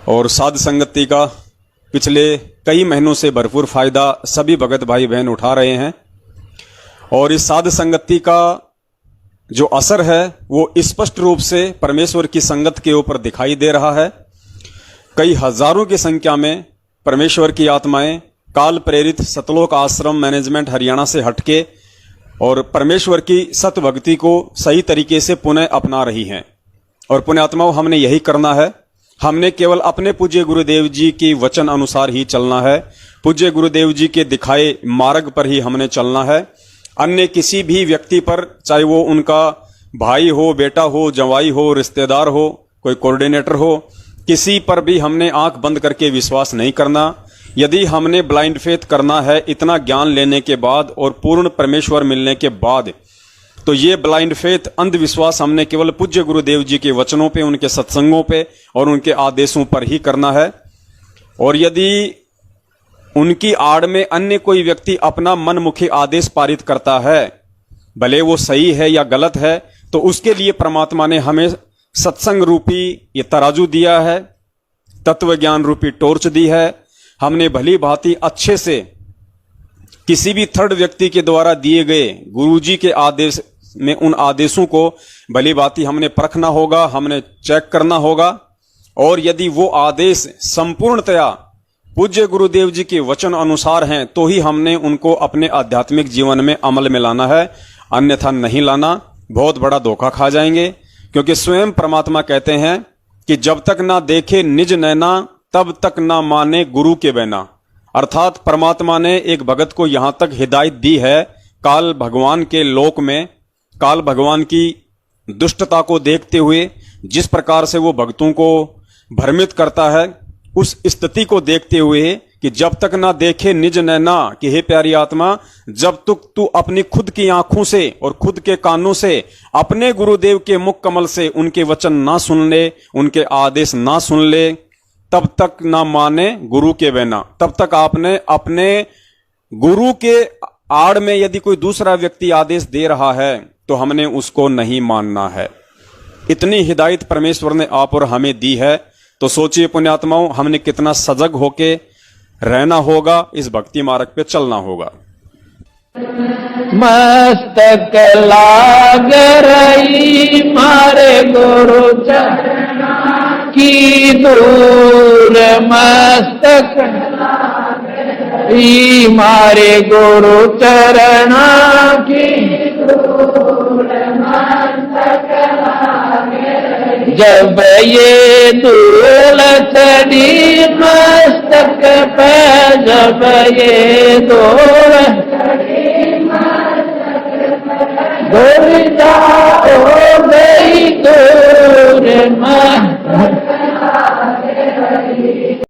और साध संगति का पिछले कई महीनों से भरपूर फायदा सभी भगत भाई बहन उठा रहे हैं और इस साध संगति का जो असर है वो स्पष्ट रूप से परमेश्वर की संगत के ऊपर दिखाई दे रहा है। कई हजारों की संख्या में परमेश्वर की आत्माएं काल प्रेरित सतलोक आश्रम मैनेजमेंट हरियाणा से हटके और परमेश्वर की सत भक्ति को सही तरीके से पुनः अपना रही हैं। और पुण्यात्माओं, हमने यही करना है। हमने केवल अपने पूज्य गुरुदेव जी की वचन अनुसार ही चलना है। पूज्य गुरुदेव जी के दिखाए मार्ग पर ही हमने चलना है। अन्य किसी भी व्यक्ति पर, चाहे वो उनका भाई हो, बेटा हो, जवाई हो, रिश्तेदार हो, कोई कोऑर्डिनेटर हो, किसी पर भी हमने आंख बंद करके विश्वास नहीं करना। यदि हमने ब्लाइंड फेथ करना है इतना ज्ञान लेने के बाद और पूर्ण परमेश्वर मिलने के बाद, तो ये ब्लाइंड फेथ, अंधविश्वास हमने केवल पूज्य गुरुदेव जी के वचनों पे, उनके सत्संगों पे और उनके आदेशों पर ही करना है। और यदि उनकी आड़ में अन्य कोई व्यक्ति अपना मनमुखी आदेश पारित करता है, भले वो सही है या गलत है, तो उसके लिए परमात्मा ने हमें सत्संग रूपी ये तराजू दिया है, तत्व ज्ञान रूपी टॉर्च दी है। हमने भली भांति अच्छे से किसी भी थर्ड व्यक्ति के द्वारा दिए गए गुरुजी के आदेश में उन आदेशों को भली भांति हमने परखना होगा, हमने चेक करना होगा। और यदि वो आदेश संपूर्णतया पूज्य गुरुदेव जी के वचन अनुसार हैं तो ही हमने उनको अपने आध्यात्मिक जीवन में अमल में लाना है, अन्यथा नहीं लाना। बहुत बड़ा धोखा खा जाएंगे, क्योंकि स्वयं परमात्मा कहते हैं कि जब तक ना देखे निज नैना तब तक ना माने गुरु के बैना। अर्थात परमात्मा ने एक भगत को यहां तक हिदायत दी है, काल भगवान के लोक में, काल भगवान की दुष्टता को देखते हुए जिस प्रकार से वो भक्तों को भ्रमित करता है, उस स्थिति को देखते हुए कि जब तक ना देखे निज नैना, कि हे प्यारी आत्मा, जब तक तू अपनी खुद की आंखों से और खुद के कानों से अपने गुरुदेव के मुख कमल से उनके वचन ना सुन ले, उनके आदेश ना सुन ले, तब तक ना माने गुरु के बैना। तब तक आपने अपने गुरु के आड़ में यदि कोई दूसरा व्यक्ति आदेश दे रहा है तो हमने उसको नहीं मानना है। इतनी हिदायत परमेश्वर ने आप और हमें दी है। तो सोचिए पुण्यात्माओं, हमने कितना सजग होके रहना होगा, इस भक्ति मार्ग पे चलना होगा। मस्तक लाग रही मारे गुरु चरणा की दूर, मस्तक लाग मारे गुरु चरणा की दूर, मस्तक जब ये धूल चढ़ी मस्तक पे, जब ये धूल चढ़ी मस्तक पे, धूल जा हो गई दूर।